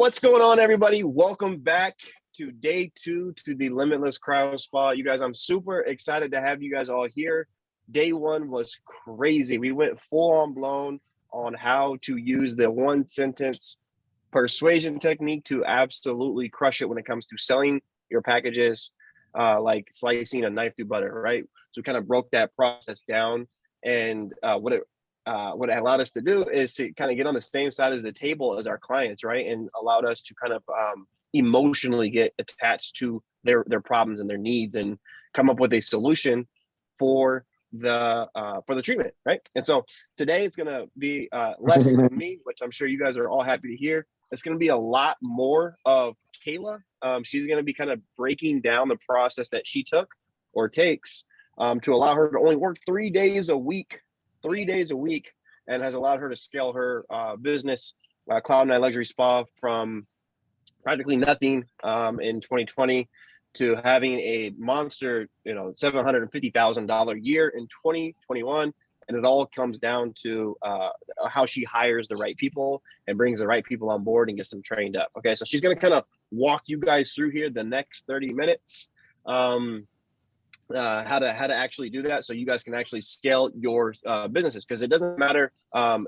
What's going on, everybody? Welcome back to day 2 to the Limitless Cryo Spa. You guys, I'm super excited to have you guys all here. Day 1 was crazy. We went full on blown on how to use the one sentence persuasion technique to absolutely crush it when it comes to selling your packages, like slicing a knife through butter, right? So we kind of broke that process down, and what it allowed us to do is to kind of get on the same side as the table as our clients, right? And allowed us to kind of emotionally get attached to their problems and their needs and come up with a solution for the treatment, right? And so today it's gonna be less of me, which I'm sure you guys are all happy to hear. It's gonna be a lot more of Kayla. She's gonna be kind of breaking down the process that she took or takes to allow her to only work 3 days a week, and has allowed her to scale her business, Cloud and I Luxury Spa, from practically nothing in 2020 to having a monster, $750,000 year in 2021. And it all comes down to how she hires the right people and brings the right people on board and gets them trained up. Okay, so she's going to kind of walk you guys through here the next 30 minutes. How to actually do that, so you guys can actually scale your businesses, because it doesn't matter how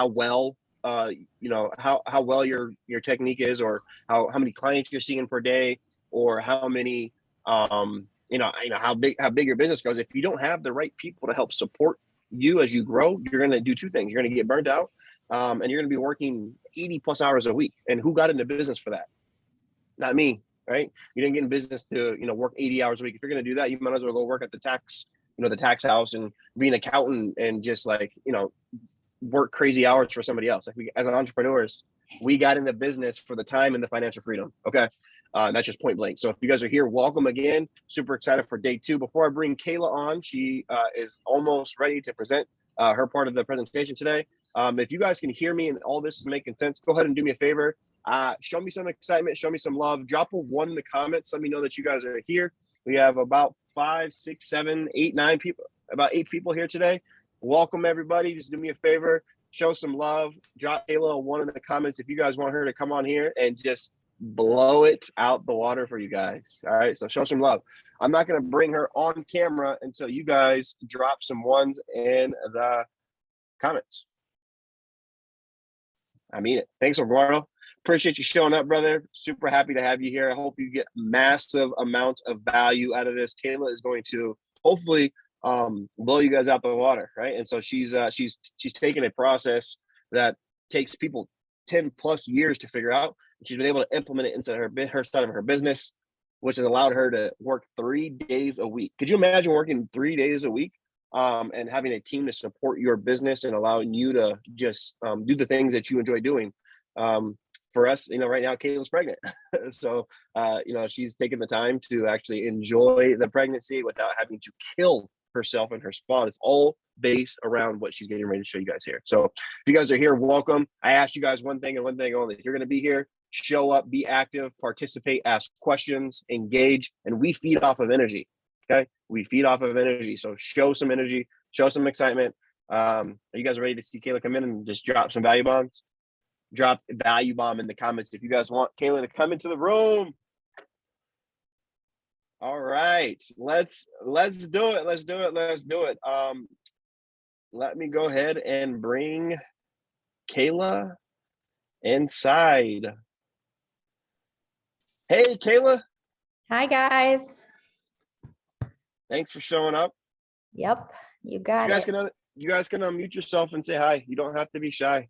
well how well your technique is, or how many clients you're seeing per day, or how many how big your business goes. If you don't have the right people to help support you as you grow, you're going to do two things. You're going to get burnt out, and you're going to be working 80 plus hours a week. And who got into business for that? Not me. Right? You didn't get in business to, work 80 hours a week. If you're going to do that, you might as well go work at the tax house and be an accountant and just work crazy hours for somebody else. Like, we, as entrepreneurs, we got into business for the time and the financial freedom. Okay. That's just point blank. So if you guys are here, welcome again. Super excited for day 2. Before I bring Kayla on, she is almost ready to present her part of the presentation today. If you guys can hear me and all this is making sense, go ahead and do me a favor. Show me some excitement, show me some love, drop a 1 in the comments. Let me know that you guys are here. We have about 5, 6, 7, 8, 9 people, about 8 people here today. Welcome, everybody. Just do me a favor, show some love, drop Kayla a 1 in the comments if you guys want her to come on here and just blow it out the water for you guys. All right, so show some love. I'm not going to bring her on camera until you guys drop some 1s in the comments. I mean it. Thanks, Eduardo. Appreciate you showing up, brother. Super happy to have you here. I hope you get massive amounts of value out of this. Kayla is going to hopefully blow you guys out the water, right? And so she's taken a process that takes people 10 plus years to figure out. She's been able to implement it into her side of her business, which has allowed her to work 3 days a week. Could you imagine working 3 days a week and having a team to support your business and allowing you to just do the things that you enjoy doing? For us, right now, Kayla's pregnant. So, she's taken the time to actually enjoy the pregnancy without having to kill herself in her spa. It's all based around what she's getting ready to show you guys here. So if you guys are here, welcome. I asked you guys one thing and one thing only. If you're going to be here, show up, be active, participate, ask questions, engage, and we feed off of energy. Okay. We feed off of energy. So show some energy, show some excitement. Are you guys ready to see Kayla come in and just drop some value bombs? Drop a value bomb in the comments if you guys want Kayla to come into the room. All right, let's do it. Let's do it. Let me go ahead and bring Kayla inside. Hey, Kayla. Hi, guys. Thanks for showing up. Yep, you got it. You guys can unmute yourself and say hi. You don't have to be shy.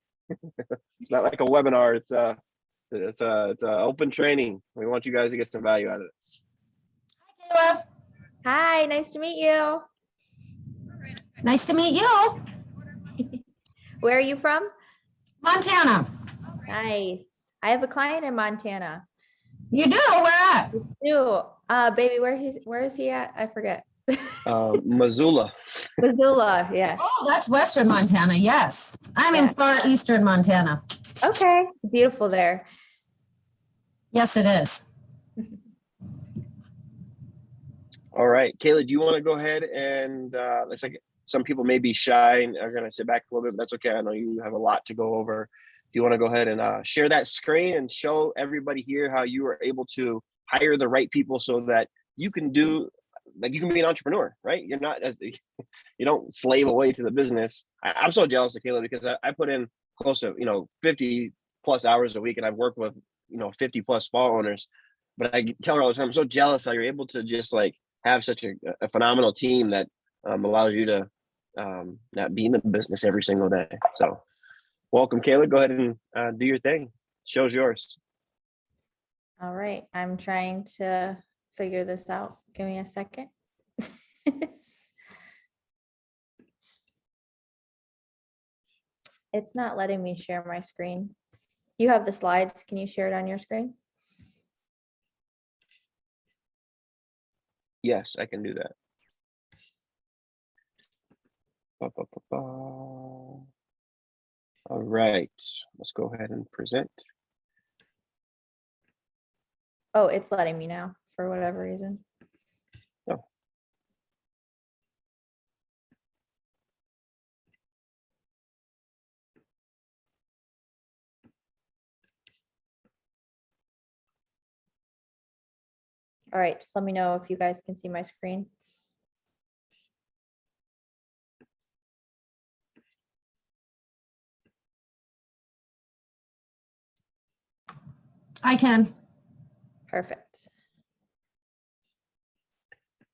It's not like a webinar. It's a open training. We want you guys to get some value out of this. Hi, Kayla. Hi, nice to meet you. Nice to meet you. Where are you from? Montana. Nice. I have a client in Montana. You do? Where at? You do. Baby, where is he at? I forget. Missoula. Missoula, yeah. Oh, that's Western Montana. Yes. I'm in far Eastern Montana. Okay. Beautiful there. Yes, it is. All right, Kayla, do you want to go ahead and looks like some people may be shy and are going to sit back a little bit, but that's okay. I know you have a lot to go over. you want to go ahead and share that screen and show everybody here how you are able to hire the right people so that you can do, like, you can be an entrepreneur, right? You're not, you don't slave away to the business. I'm so jealous of Kayla because I put in close to, 50 plus hours a week, and I've worked with, 50 plus spa owners. But I tell her all the time, I'm so jealous how you're able to just like have such a phenomenal team that allows you to not be in the business every single day. So welcome, Kayla. Go ahead and do your thing. Show's yours. All right, I'm trying to figure this out. Give me a second. It's not letting me share my screen. You have the slides. Can you share it on your screen? Yes, I can do that. All right, let's go ahead and present. Oh, it's letting me now for whatever reason. Oh. All right, just let me know if you guys can see my screen. I can. Perfect.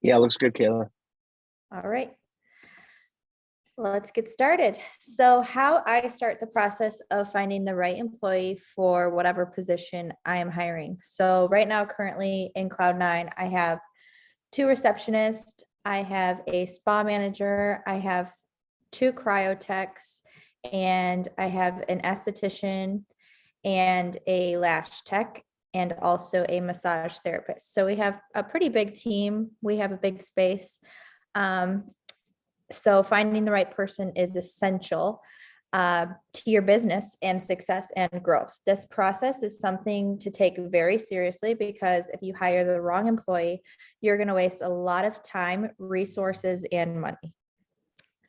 Yeah, looks good, Kayla. All right. Let's get started. So how I start the process of finding the right employee for whatever position I am hiring. So right now, currently in Cloud9, I have 2 receptionists, I have a spa manager, I have 2 cryo techs, and I have an esthetician and a lash tech, and also a massage therapist. So we have a pretty big team. We have a big space. So finding the right person is essential to your business and success and growth. This process is something to take very seriously because if you hire the wrong employee, you're going to waste a lot of time, resources, and money.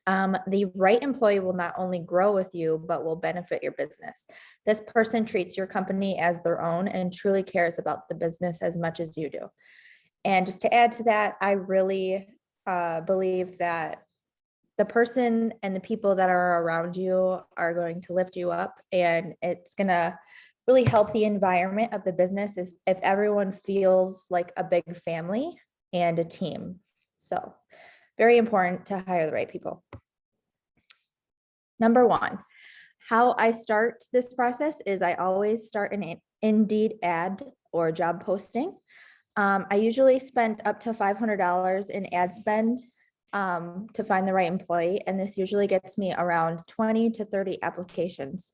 The right employee will not only grow with you, but will benefit your business. This person treats your company as their own and truly cares about the business as much as you do. And just to add to that, I really believe that the person and the people that are around you are going to lift you up, and it's going to really help the environment of the business if everyone feels like a big family and a team. So very important to hire the right people. Number 1, how I start this process is I always start an Indeed ad or job posting. I usually spend up to $500 in ad spend to find the right employee. And this usually gets me around 20 to 30 applications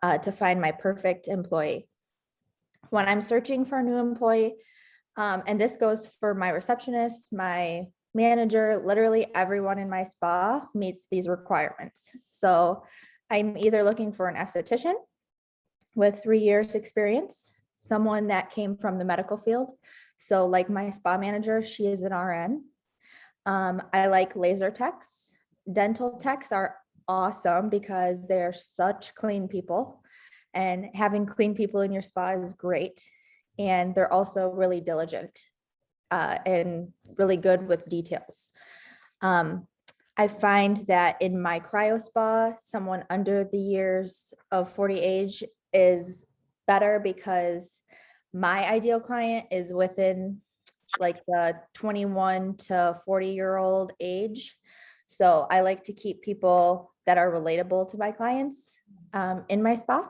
to find my perfect employee. When I'm searching for a new employee, and this goes for my receptionist, my manager, literally everyone in my spa meets these requirements. So I'm either looking for an esthetician with 3 years experience, someone that came from the medical field. So like my spa manager, she is an RN. I like laser techs. Dental techs are awesome because they're such clean people, and having clean people in your spa is great. And they're also really diligent and really good with details. I find that in my cryo spa, someone under the years of 40 age is better because my ideal client is within like the 21 to 40-year-old age. So I like to keep people that are relatable to my clients in my spa.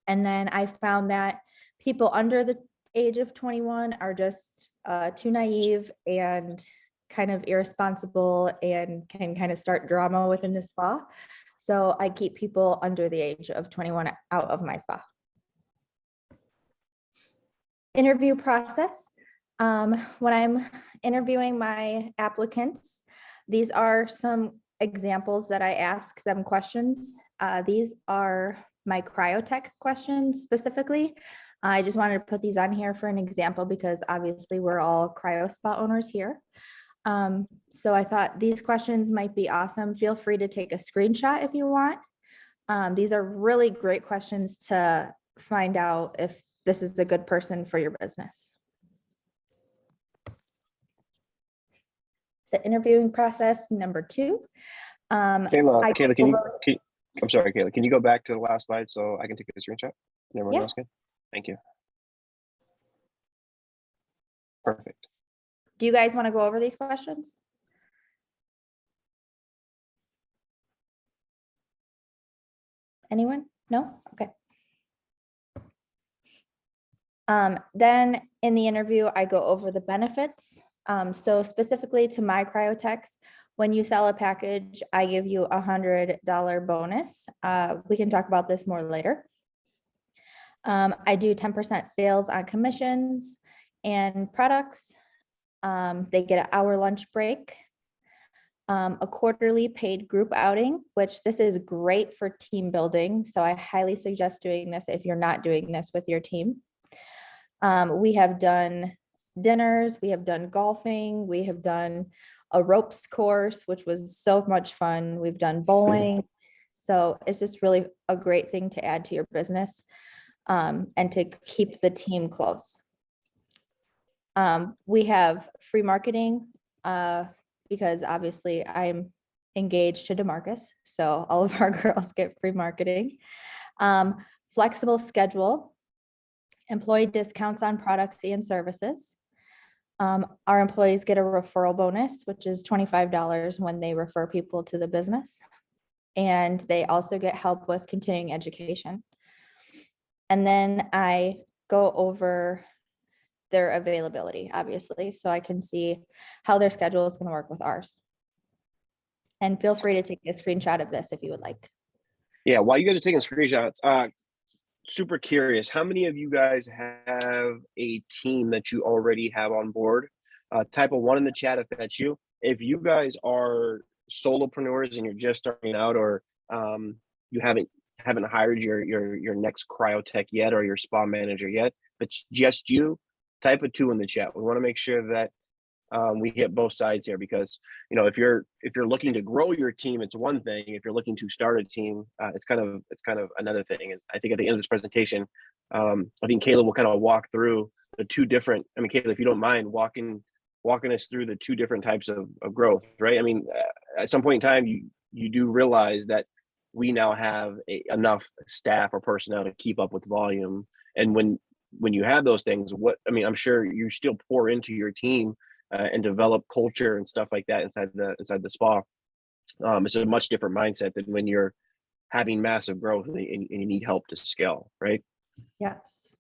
And then I found that people under the age of 21 are just too naive and kind of irresponsible and can kind of start drama within the spa. So I keep people under the age of 21 out of my spa. Interview process. When I'm interviewing my applicants, these are some examples that I ask them questions. These are my cryotech questions specifically. I just wanted to put these on here for an example because obviously we're all cryo spa owners here. So I thought these questions might be awesome. Feel free to take a screenshot if you want. These are really great questions to find out if this is a good person for your business. The interviewing process, number 2. Kayla, I Kayla, go over- I'm sorry, Kayla, can you go back to the last slide so I can take a screenshot? And everyone Yeah. else can? Thank you. Perfect. Do you guys want to go over these questions? Anyone? No? Okay. Then in the interview, I go over the benefits. So specifically to my cryotechs, when you sell a package, I give you $100 bonus. We can talk about this more later. I do 10% sales on commissions and products. They get an hour lunch break. A quarterly paid group outing, which this is great for team building. So I highly suggest doing this if you're not doing this with your team. We have done dinners, we have done golfing, we have done a ropes course, which was so much fun. We've done bowling. So it's just really a great thing to add to your business, and to keep the team close. We have free marketing, because obviously I'm engaged to DaMarkus, so all of our girls get free marketing. Flexible schedule, employee discounts on products and services. Our employees get a referral bonus, which is $25 when they refer people to the business. And they also get help with continuing education. And then I go over their availability, obviously, so I can see how their schedule is going to work with ours. And feel free to take a screenshot of this if you would like. Yeah, while you guys are taking screenshots, super curious, how many of you guys have a team that you already have on board? Type a 1 in the chat if that's you. If you guys are solopreneurs and you're just starting out, or you haven't hired your next cryotech yet, or your spa manager yet, but it's just you, type a 2 in the chat. We want to make sure that we hit both sides here, because if you're looking to grow your team, it's one thing. If you're looking to start a team, it's kind of another thing. And I think at the end of this presentation, I think Kayla will kind of walk through the 2 different. I mean, Kayla, if you don't mind walking us through the 2 different types of growth, right? I mean, at some point in time, you do realize that we now have enough staff or personnel to keep up with volume. And when you have those things, I'm sure you still pour into your team and develop culture and stuff like that inside the spa. It's a much different mindset than when you're having massive growth and you need help to scale, right? Yes.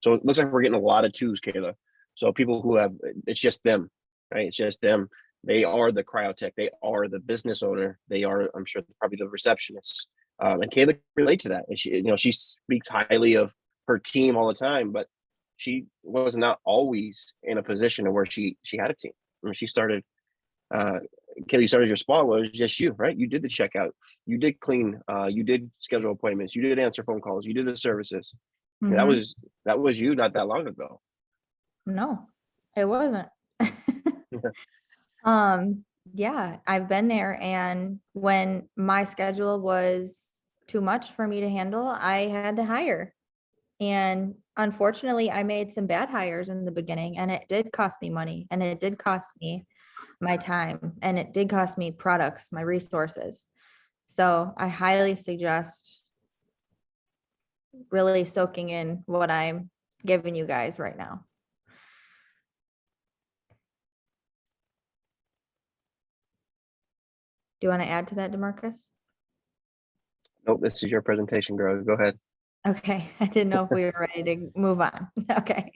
So it looks like we're getting a lot of 2s, Kayla. So people who have, it's just them, right? It's just them. They are the cryotech. They are the business owner. They are, I'm sure, probably the receptionists. And Kayla can relate to that. And she speaks highly of her team all the time, but she was not always in a position where she had a team. I mean, she started, Kayla, you started your spa, well, it was just you, right? You did the checkout, you did clean, you did schedule appointments, you did answer phone calls, you did the services. Mhm. That was you not that long ago. No, it wasn't. Yeah, I've been there, and when my schedule was too much for me to handle, I had to hire. And unfortunately, I made some bad hires in the beginning, and it did cost me money, and it did cost me my time, and it did cost me products, my resources. So I highly suggest really soaking in what I'm giving you guys right now. Do you want to add to that, DaMarkus? Nope, this is your presentation, girl. Go ahead. Okay, I didn't know if we were ready to move on. Okay.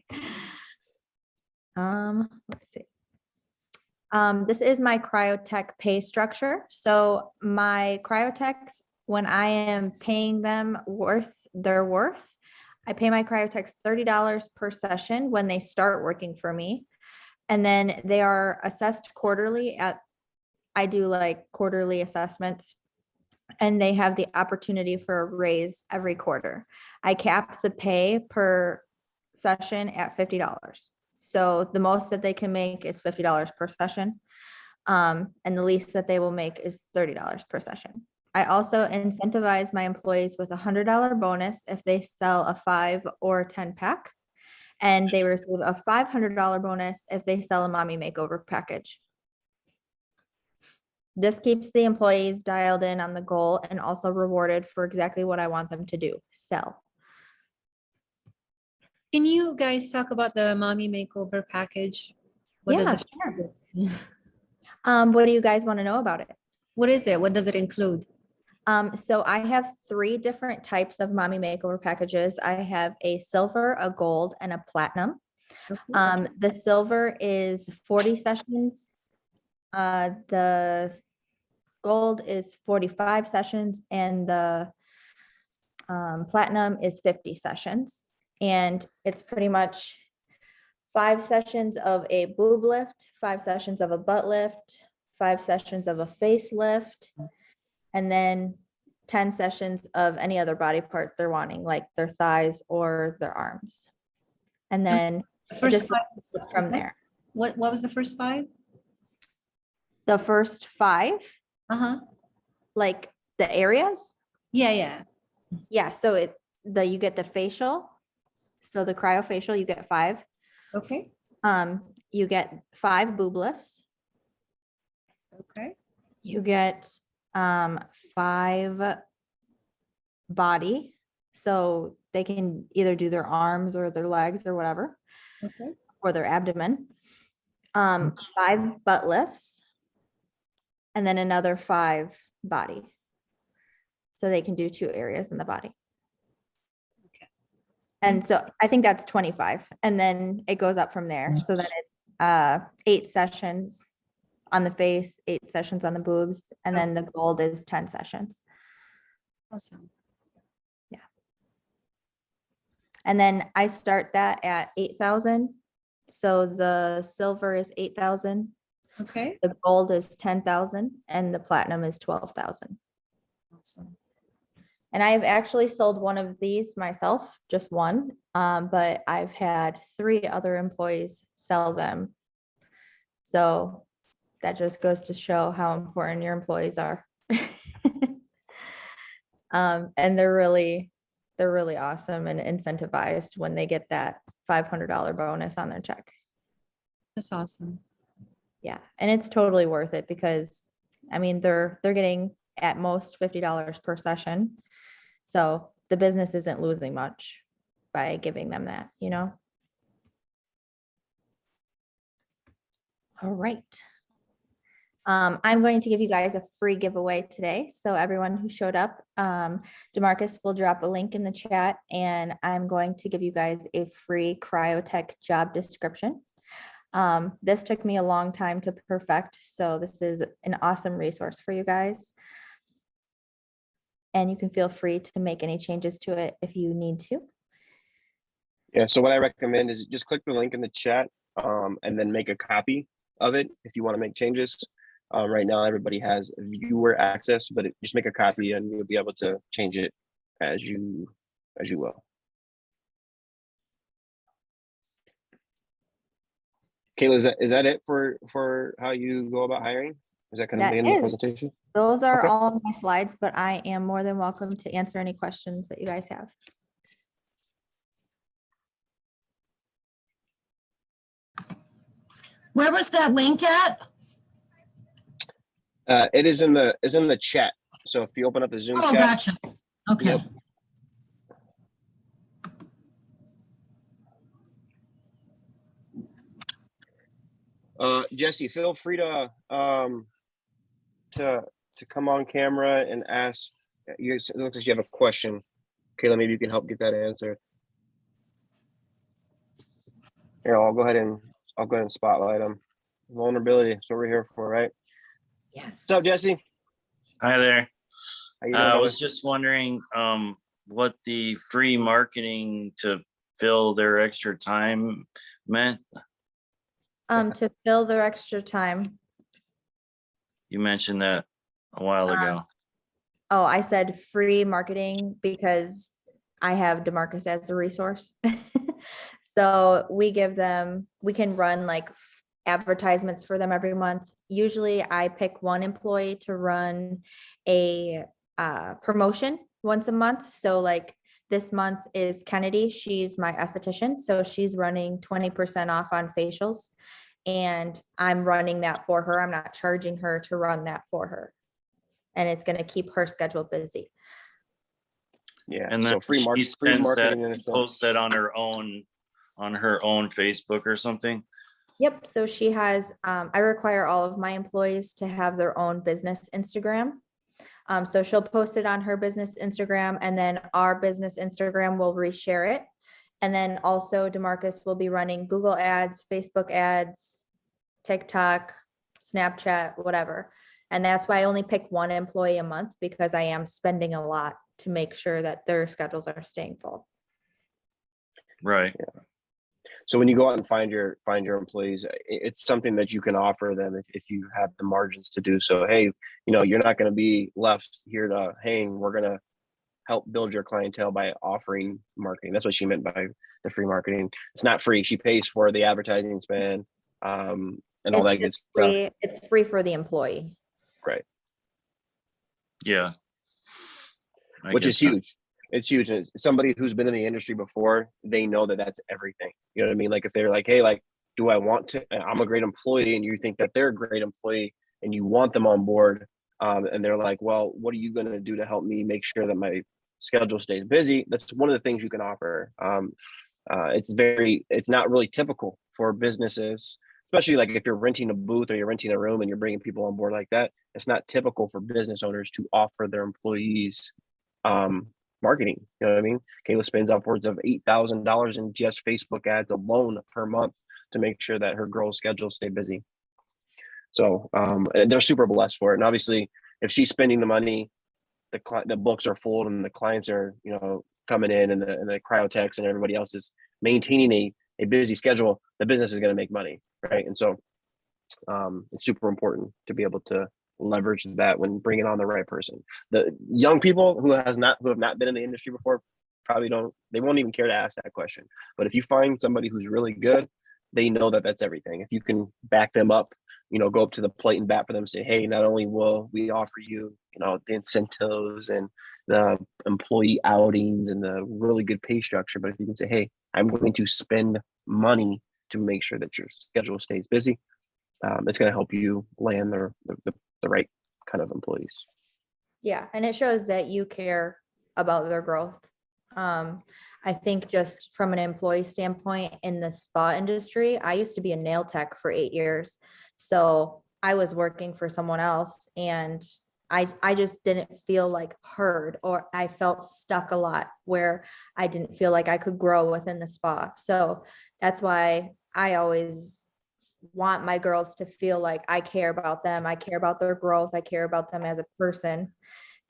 Let's see. This is my cryotech pay structure. So my cryotechs, when I am paying them their worth, I pay my cryotechs $30 per session when they start working for me. And then they are assessed quarterly I do like quarterly assessments, and they have the opportunity for a raise every quarter. I cap the pay per session at $50. So the most that they can make is $50 per session. And the least that they will make is $30 per session. I also incentivize my employees with $100 bonus if they sell a 5 or 10 pack. And they receive a $500 bonus if they sell a mommy makeover package. This keeps the employees dialed in on the goal and also rewarded for exactly what I want them to do, sell. Can you guys talk about the mommy makeover package? Yeah, Does it, What do you guys want to know about it? what is it? What does it include? So I have 3 different types of mommy makeover packages. I have a silver, a gold, and a platinum. The silver is 40 sessions. The gold is 45 sessions, and the platinum is 50 sessions. And it's pretty much 5 sessions of a boob lift, 5 sessions of a butt lift, 5 sessions of a face lift, and then 10 sessions of any other body part they're wanting, like their thighs or their arms. And then it First just five, goes from there. what was the first 5? The first 5, Uh-huh. like the areas. Yeah. Yeah, so you get the facial. So the cryofacial, you get 5. Okay. You get 5 boob lifts. Okay. You get 5 body. So they can either do their arms or their legs or whatever, Okay. or their abdomen. 5 butt lifts. And then another 5 body. So they can do 2 areas in the body. Okay. And so I think that's 25. And then it goes up from there. So then it's 8 sessions on the face, 8 sessions on the boobs, and then the gold is 10 sessions. Awesome. And then I start that at 8,000. So the silver is 8,000, Okay. the gold is 10,000, and the platinum is 12,000. Awesome. And I've actually sold one of these myself, just one, but I've had 3 other employees sell them. So that just goes to show how important your employees are. And they're really awesome and incentivized when they get that $500 bonus on their check. That's awesome. Yeah, and it's totally worth it because I mean they're getting at most $50 per session. So the business isn't losing much by giving them that, you know? All right. I'm going to give you guys a free giveaway today. So everyone who showed up, DaMarkus will drop a link in the chat and I'm going to give you guys a free cryotech job description. This took me a long time to perfect. So this is an awesome resource for you guys. And you can feel free to make any changes to it if you need to. Yeah. So what I recommend is just click the link in the chat and then make a copy of it if you want to make changes. Right now, everybody has viewer access, but just make a copy and you'll be able to change it as you will. Kayla, is that it for how you go about hiring? Is that kind of the end of the presentation? Those are Okay. all of my slides, but I am more than welcome to answer any questions that you guys have. Where was that link at? It is in the chat. So if you open up the Zoom Oh, chat, gotcha. Okay. Yep. Jesse, feel free to come on camera and ask. It looks like you have a question. Kayla, maybe you can help get that answered. Here, I'll go ahead and spotlight them. Vulnerability. That's what we're here for, right? Yes. What's up, Jesse? Hi there. How you doing, I brother? was just wondering what the free marketing to fill their extra time meant. To fill their extra time. You mentioned that a while ago. Oh, I said free marketing because I have DaMarkus as a resource. So we can run like advertisements for them every month. Usually I pick one employee to run a promotion once a month. So like this month is Kennedy. She's my esthetician. So she's running 20% off on facials. And I'm running that for her. I'm not charging her to run that for her. And it's going to keep her schedule busy. Yeah. And then So free she sends marketing that, in a sense. posts that on her own Facebook or something. Yep. So she has, I require all of my employees to have their own business Instagram. So she'll post it on her business Instagram, and then our business Instagram will reshare it. And then also DaMarkus will be running Google ads, Facebook ads, TikTok, Snapchat, whatever. And that's why I only pick one employee a month, because I am spending a lot to make sure that their schedules are staying full. Right. So when you go out and find your employees, it's something that you can offer them if you have the margins to do so. Hey, you're not going to be left here to hang. We're going to help build your clientele by offering marketing. That's what she meant by the free marketing. It's not free. She pays for the advertising spend, and all that good stuff. It's free for the employee. Right. Yeah. Which is huge. It's huge. And somebody who's been in the industry before, they know that that's everything. You know what I mean? Like if they're like, hey, like, do I want to, I'm a great employee, and you think that they're a great employee and you want them on board. And they're like, well, what are you going to do to help me make sure that my schedule stays busy? That's one of the things you can offer. It's not really typical for businesses, especially like if you're renting a booth or you're renting a room and you're bringing people on board like that. It's not typical for business owners to offer their employees marketing. You know what I mean? Kayla spends upwards of $8,000 in just Facebook ads alone per month to make sure that her girls' schedules stay busy. So they're super blessed for it. And obviously, if she's spending the money, the books are full and the clients are, coming in, and the cryotechs and everybody else is maintaining a busy schedule, the business is going to make money, right? And so it's super important to be able to leverage that when bringing on the right person. The young people who have not been in the industry before they won't even care to ask that question. But if you find somebody who's really good, they know that that's everything. If you can back them up, go up to the plate and bat for them, say, hey, not only will we offer you, the incentives and the employee outings and the really good pay structure, but if you can say, hey, I'm going to spend money to make sure that your schedule stays busy, it's going to help you land the right kind of employees. Yeah. And it shows that you care about their growth. I think just from an employee standpoint in the spa industry, I used to be a nail tech for 8 years. So I was working for someone else, and I just didn't feel like heard, or I felt stuck a lot where I didn't feel like I could grow within the spa. So that's why I always want my girls to feel like I care about them. I care about their growth. I care about them as a person.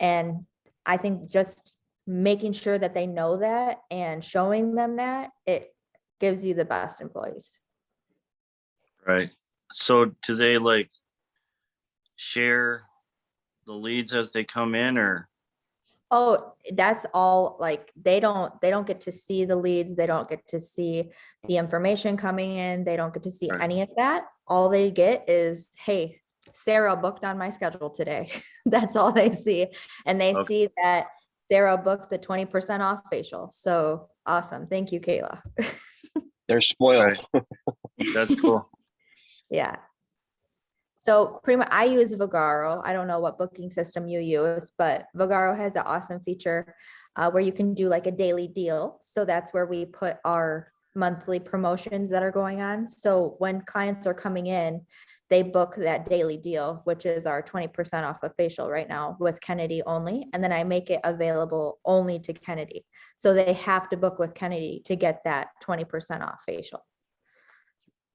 And I think just making sure that they know that and showing them that, it gives you the best employees. Right. So do they like share the leads as they come in, or? Oh, that's all. Like they don't get to see the leads. They don't get to see the information coming in. They don't get to see any of that. All they get is, hey, Sarah booked on my schedule today. That's all they see. And they see that Sarah booked the 20% off facial. So awesome. Thank you, Kayla. They're spoiled. That's cool. Yeah. So pretty much I use Vagaro. I don't know what booking system you use, but Vagaro has an awesome feature where you can do like a daily deal. So that's where we put our monthly promotions that are going on. So when clients are coming in, they book that daily deal, which is our 20% off a facial right now with Kennedy only. And then I make it available only to Kennedy. So they have to book with Kennedy to get that 20% off facial.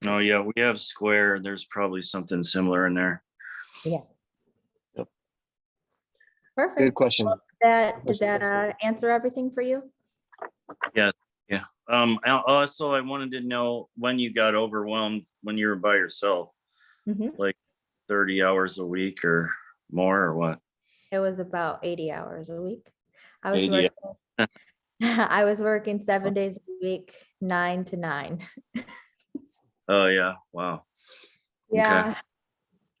Oh yeah, we have Square. There's probably something similar in there. Yeah. Yep. Perfect. Good question. Did that answer everything for you? Yeah. Also, I wanted to know when you got overwhelmed when you were by yourself, like 30 hours a week or more, or what? It was about 80 hours a week. I was 80. working, I was working 7 days a week, 9 to 9. Oh yeah. Wow. Yeah.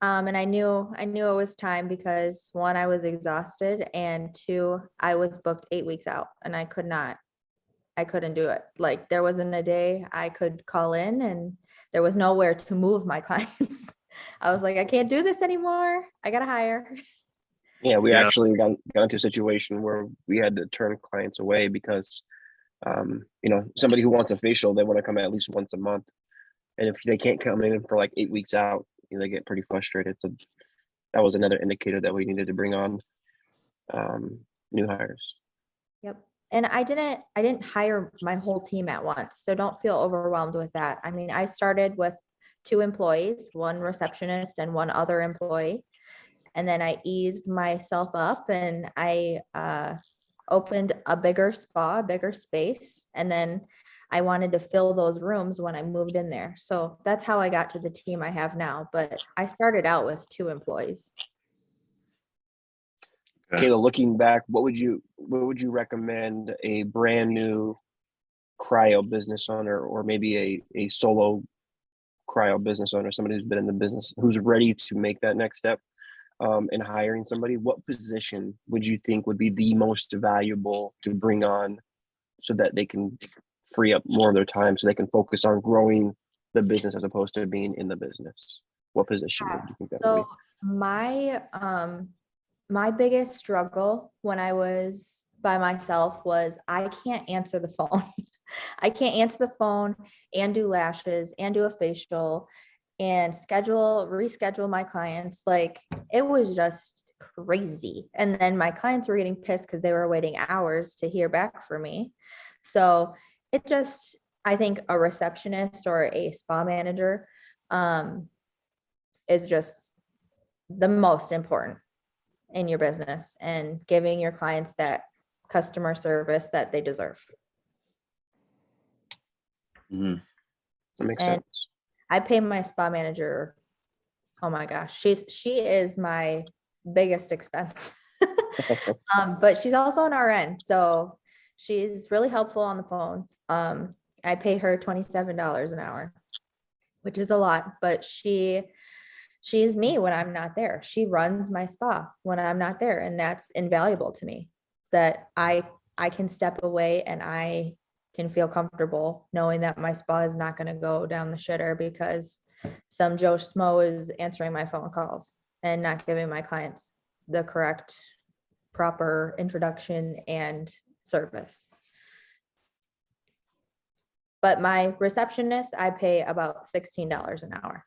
And I knew it was time because one, I was exhausted, and two, I was booked 8 weeks out and I couldn't do it. Like there wasn't a day I could call in and there was nowhere to move my clients. I was like, I can't do this anymore. I gotta hire. Yeah, we Yeah. actually got into a situation where we had to turn clients away because, somebody who wants a facial, they want to come at least once a month. And if they can't come in for like 8 weeks out, they get pretty frustrated. So that was another indicator that we needed to bring on new hires. Yep. And I didn't hire my whole team at once. So don't feel overwhelmed with that. I mean, I started with 2 employees, 1 receptionist and 1 other employee. And then I eased myself up and I opened a bigger spa, a bigger space. And then I wanted to fill those rooms when I moved in there. So that's how I got to the team I have now. But I started out with 2 employees. Okay. Kayla, looking back, what would you recommend a brand new cryo business owner, or maybe a solo cryo business owner, somebody who's been in the business, who's ready to make that next step in hiring somebody? What position would you think would be the most valuable to bring on so that they can free up more of their time so they can focus on growing the business as opposed to being in the business? What position would you think that would So my biggest struggle when I was by myself was I can't answer the phone. I can't answer the phone and do lashes and do a facial and reschedule my clients. Like it was just crazy. And then my clients were getting pissed because they were waiting hours to hear back from me. So I think a receptionist or a spa manager is just the most important in your business and giving your clients that customer service that they deserve. Mhm. That makes And sense. I pay my spa manager. Oh my gosh, she is my biggest expense. But she's also an RN, so she's really helpful on the phone. I pay her $27 an hour, which is a lot, but she's me when I'm not there. She runs my spa when I'm not there, and that's invaluable to me. That I can step away and I can feel comfortable knowing that my spa is not going to go down the shitter because some Joe Schmo is answering my phone calls and not giving my clients the correct, proper introduction and service. But my receptionist, I pay about $16 an hour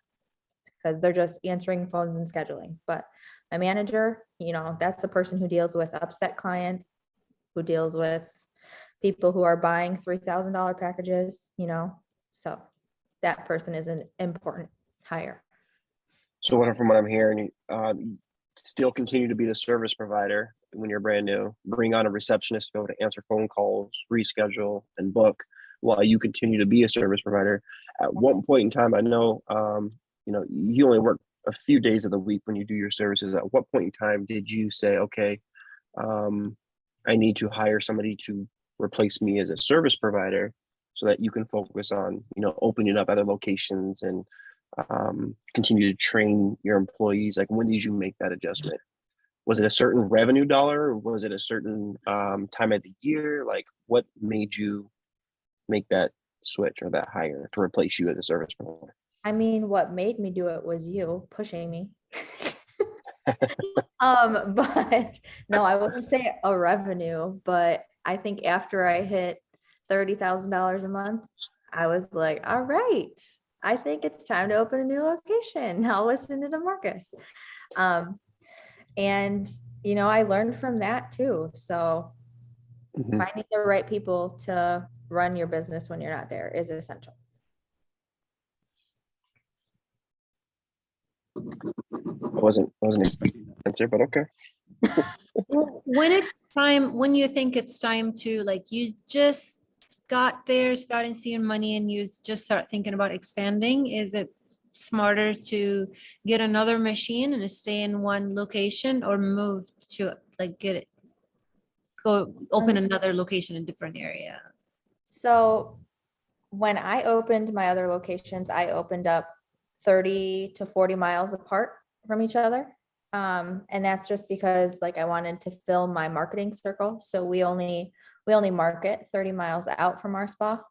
because they're just answering phones and scheduling. But my manager, that's the person who deals with upset clients, who deals with people who are buying $3,000 packages, so that person is an important hire. So from what I'm hearing, still continue to be the service provider when you're brand new, bring on a receptionist to be able to answer phone calls, reschedule, and book while you continue to be a service provider. At one point in time, I know, you only work a few days of the week when you do your services. At what point in time did you say, okay, I need to hire somebody to replace me as a service provider so that you can focus on, opening up other locations and continue to train your employees? Like, when did you make that adjustment? Was it a certain revenue dollar? Or was it a certain time of the year? Like, what made you make that switch or that hire to replace you as a service provider? I mean, what made me do it was you pushing me. But no, I wouldn't say a revenue, but I think after I hit $30,000 a month, I was like, all right, I think it's time to open a new location. I'll listen to DaMarkus. And I learned from that too. So finding the right people to run your business when you're not there is essential. I wasn't expecting that answer, but okay. Well, when you think it's time to, like, you just got there, starting seeing money, and you just start thinking about expanding, is it smarter to get another machine and stay in one location, or move to go open another location in a different area? So when I opened my other locations, I opened up 30 to 40 miles apart from each other. And that's just because like I wanted to fill my marketing circle. So we only market 30 miles out from our spa.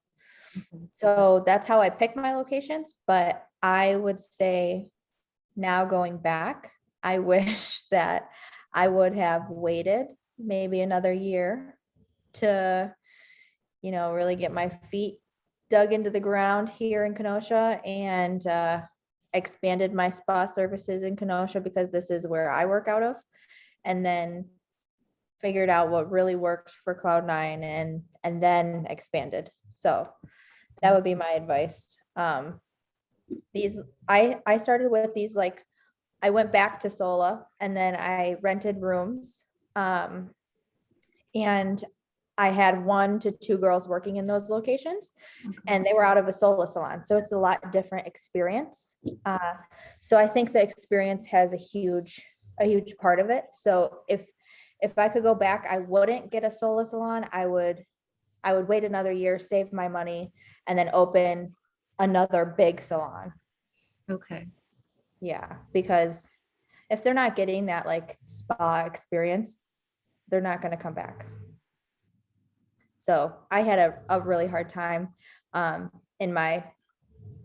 So that's how I pick my locations. But I would say now going back, I wish that I would have waited maybe another year to, really get my feet dug into the ground here in Kenosha and expanded my spa services in Kenosha because this is where I work out of. And then figured out what really worked for Cloud9 and then expanded. So that would be my advice. I started with these, like, I went back to Sola and then I rented rooms. And I had 1 to 2 girls working in those locations and they were out of a Sola salon. So it's a lot different experience. So I think the experience has a huge part of it. So if I could go back, I wouldn't get a Sola salon. I would wait another year, save my money, and then open another big salon. Okay. Yeah, because if they're not getting that like spa experience, they're not going to come back. So I had a really hard time in my,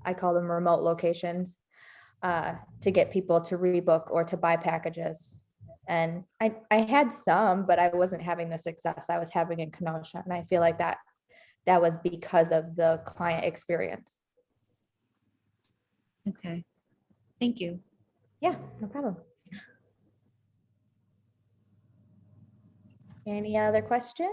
I call them remote locations, to get people to rebook or to buy packages. And I had some, but I wasn't having the success I was having in Kenosha. And I feel like that was because of the client experience. Okay. Thank you. Yeah, no problem. Any other questions?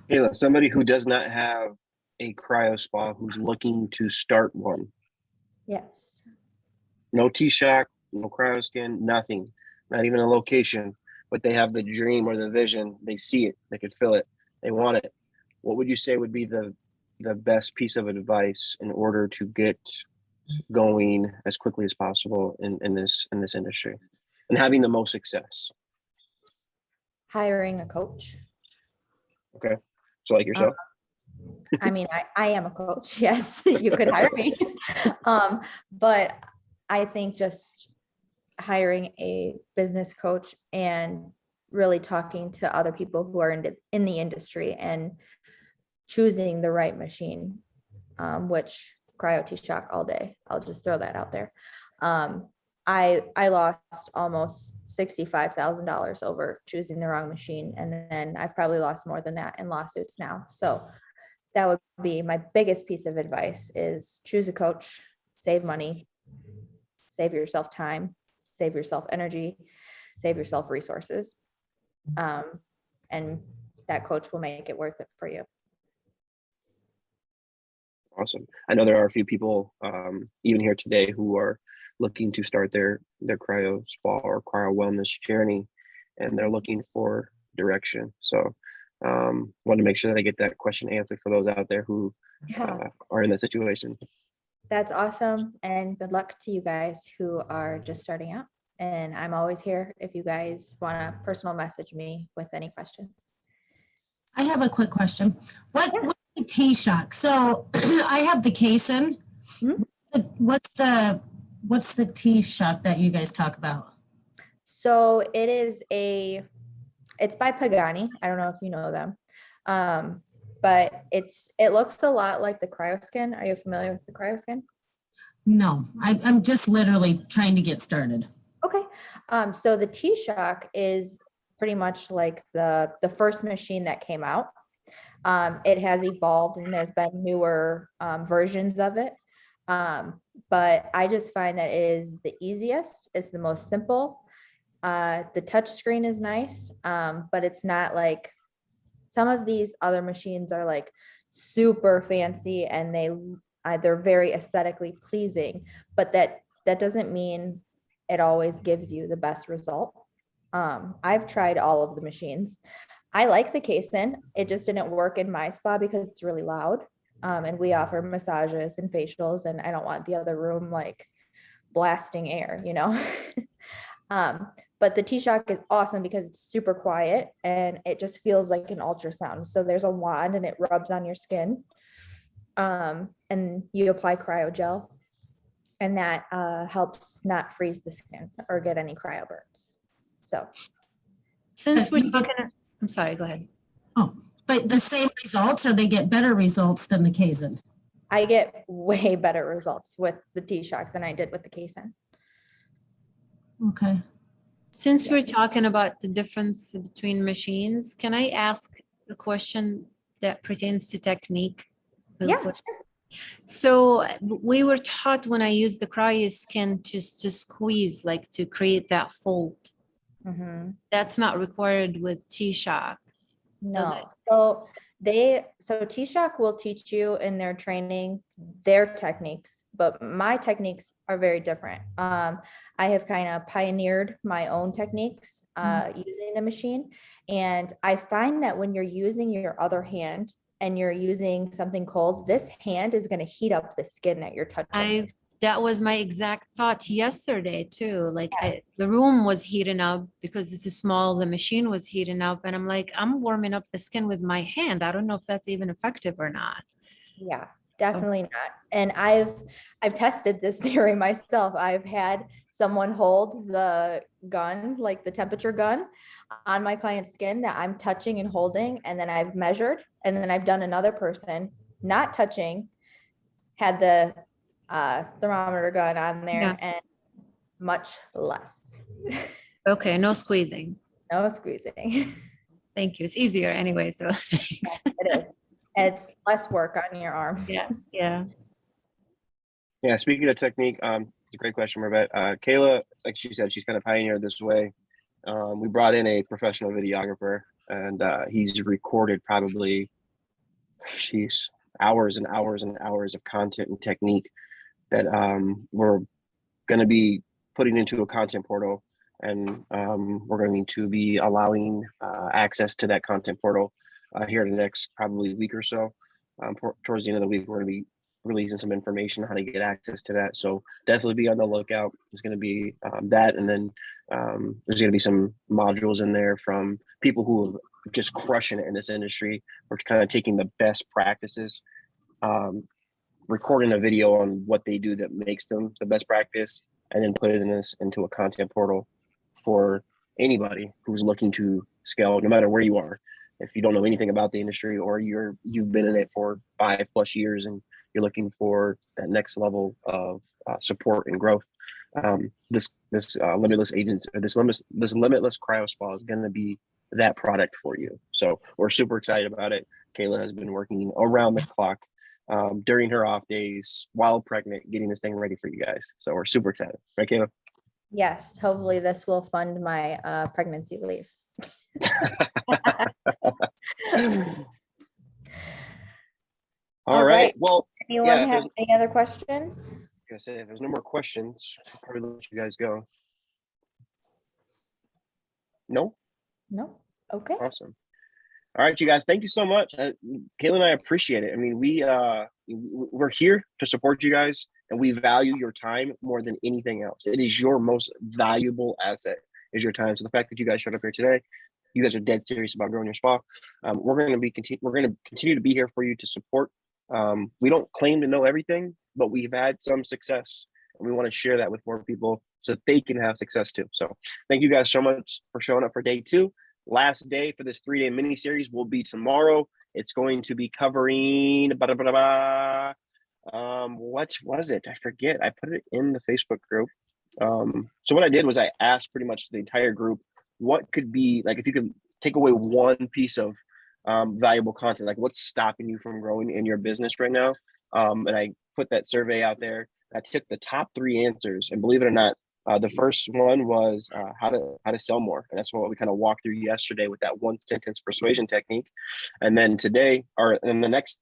Kayla, somebody who does not have a cryo spa who's looking to start one. Yes. No T-shock, no cryo skin, nothing, not even a location, but they have the dream or the vision. They see it, they could feel it, they want it. What would you say would be the best piece of advice in order to get going as quickly as possible in this industry and having the most success? Hiring a coach. Okay. So like yourself? I mean, I am a coach. Yes, you could hire me. But I think just hiring a business coach and really talking to other people who are in the industry and choosing the right machine, which Cryo T-shock all day. I'll just throw that out there. I lost almost $65,000 over choosing the wrong machine. And then I've probably lost more than that in lawsuits now. So that would be my biggest piece of advice is choose a coach, save money, save yourself time, save yourself energy, save yourself resources. And that coach will make it worth it for you. Awesome. I know there are a few people, even here today, who are looking to start their cryo spa or cryo wellness journey, and they're looking for direction. So want to make sure that I get that question answered for those out there who are in that situation. That's awesome. And good luck to you guys who are just starting out. And I'm always here if you guys want to personal message me with any questions. I have a quick question. What's the T-shock? So I have the Cason. Mm-hmm. What's the T-shock that you guys talk about? So it's by Pagani. I don't know if you know them. But it looks a lot like the CryoSkin. Are you familiar with the CryoSkin? No, I'm just literally trying to get started. Okay. So the T-shock is pretty much like the first machine that came out. It has evolved and there's been newer versions of it. But I just find that it is the easiest. It's the most simple. The touch screen is nice, but it's not like some of these other machines are like super fancy and they're very aesthetically pleasing, but that doesn't mean it always gives you the best result. I've tried all of the machines. I like the Cason. It just didn't work in my spa because it's really loud. And we offer massages and facials, and I don't want the other room like blasting air, you know? But the T-shock is awesome because it's super quiet and it just feels like an ultrasound. So there's a wand and it rubs on your skin. and you apply cryo gel, and that helps not freeze the skin or get any cryo burns. So Since we're you get- talking, I'm sorry, go ahead. Oh, but the same results, or they get better results than the Kaysen? I get way better results with the T-Shock than I did with the Kaysen. Okay. Since we're talking about the difference between machines, can I ask a question that pertains to technique? Yeah. So we were taught when I used the cryo skin just to squeeze, like to create that fold. Mhm. That's not required with T-Shock. Does it? No, so T-Shock will teach you in their training their techniques, but my techniques are very different. I have kind of pioneered my own techniques using the machine, and I find that when you're using your other hand and you're using something cold, this hand is going to heat up the skin that you're touching. That was my exact thought yesterday too. Like the room was heating up because this is small, the machine was heating up, and I'm like, I'm warming up the skin with my hand. I don't know if that's even effective or not. Yeah, definitely not. And I've tested this theory myself. I've had someone hold the gun, like the temperature gun, on my client's skin that I'm touching and holding, and then I've measured, and then I've done another person not touching, had the thermometer gun on there, Yeah. and much less. Okay, no squeezing. No squeezing. Thank you. It's easier anyway, so thanks. It is. It's less work on your arms. Yeah, yeah. Yeah, speaking of technique, it's a great question, Marvette. Kayla, like she said, she's kind of pioneered this way. We brought in a professional videographer, and he's recorded probably, hours and hours and hours of content and technique that we're going to be putting into a content portal, and we're going to be allowing access to that content portal here in the next probably week or so. Towards the end of the week, we're going to be releasing some information on how to get access to that. So definitely be on the lookout. It's going to be that, and then there's going to be some modules in there from people who are just crushing it in this industry. We're kind of taking the best practices, recording a video on what they do that makes them the best practice, and then put it into a content portal for anybody who's looking to scale, no matter where you are. If you don't know anything about the industry, or you've been in it for 5+ years and you're looking for that next level of support and growth, this limitless agents, or this limitless cryo spa is going to be that product for you. So we're super excited about it. Kayla has been working around the clock during her off days while pregnant, getting this thing ready for you guys. So we're super excited, right, Kayla? Yes, hopefully this will fund my pregnancy leave. All right. Well, Anyone yeah, have any other questions? like I said, if there's no more questions, I'll probably let you guys go. No? No? Okay. Awesome. All right, you guys, thank you so much. Kayla and I appreciate it. I mean, we're here to support you guys, and we value your time more than anything else. It is your most valuable asset, is your time. So the fact that you guys showed up here today, you guys are dead serious about growing your spa. We're going to continue to be here for you to support. We don't claim to know everything, but we've had some success, and we want to share that with more people so that they can have success too. So thank you guys so much for showing up for day 2. Last day for this 3-day mini series will be tomorrow. It's going to be covering what was it? I forget. I put it in the Facebook group. So what I did was I asked pretty much the entire group, what could be, like, if you could take away one piece of valuable content, like what's stopping you from growing in your business right now? And I put that survey out there. I took the top 3 answers, and believe it or not, the first one was how to sell more, and that's what we kind of walked through yesterday with that 1-sentence persuasion technique. And then today, and the next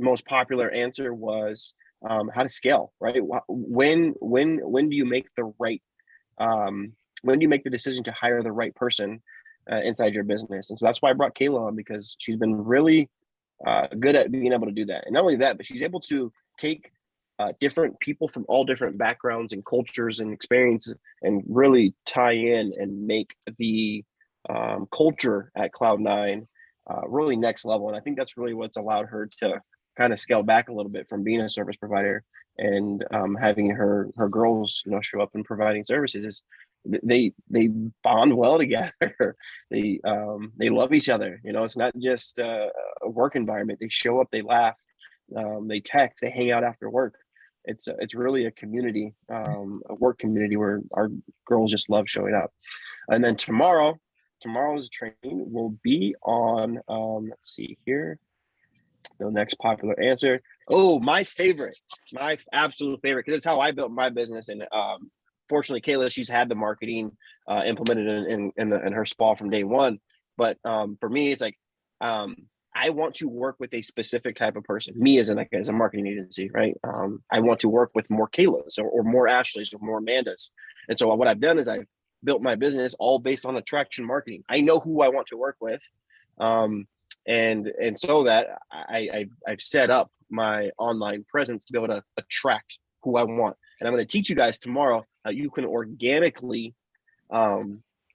most popular answer was how to scale. Right? When do you make the right when do you make the decision to hire the right person inside your business? And so that's why I brought Kayla on, because she's been really good at being able to do that. And not only that, but she's able to take different people from all different backgrounds and cultures and experiences and really tie in and make the culture at Cloud9 really next level. And I think that's really what's allowed her to kind of scaled back a little bit from being a service provider and having her girls, show up and providing services. Is they bond well together. They love each other. It's not just a work environment. They show up, they laugh, they text, they hang out after work. It's really a community, a work community where our girls just love showing up. And then tomorrow's training will be on, let's see here, the next popular answer. Oh, my absolute favorite, because it's how I built my business. And fortunately, Kayla, she's had the marketing implemented in her spa from day one. But for me, it's like, I want to work with a specific type of person. Me as a marketing agency, right? I want to work with more Kaylas or more Ashleys or more Amandas. And so what I've done is I've built my business all based on attraction marketing. I know who I want to work with. And so that I've set up my online presence to be able to attract who I want. And I'm going to teach you guys tomorrow how you can organically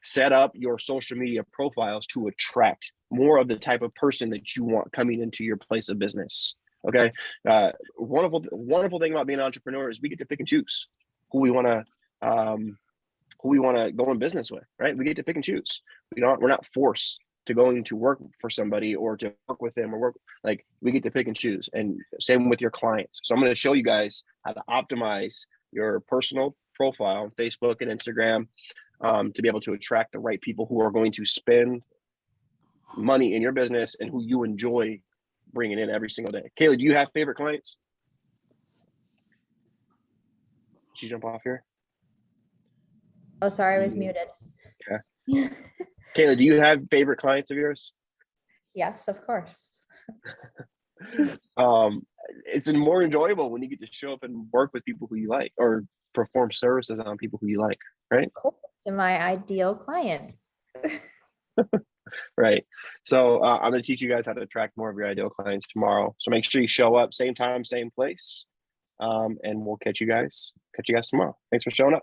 set up your social media profiles to attract more of the type of person that you want coming into your place of business. Okay. Wonderful thing about being an entrepreneur is we get to pick and choose who we want to go in business with, right? We get to pick and choose. We're not forced to going to work for somebody or to work with them we get to pick and choose. And same with your clients. So I'm going to show you guys how to optimize your personal profile on Facebook and Instagram to be able to attract the right people who are going to spend money in your business and who you enjoy bringing in every single day. Kayla, do you have favorite clients? Did you jump off here? Oh, sorry, I was muted. Yeah. Kayla, do you have favorite clients of yours? Yes, of course. It's more enjoyable when you get to show up and work with people who you like or perform services on people who you like, right? Cool. To my ideal clients. Right. So I'm going to teach you guys how to attract more of your ideal clients tomorrow. So make sure you show up, same time, same place. And we'll catch you guys tomorrow. Thanks for showing up.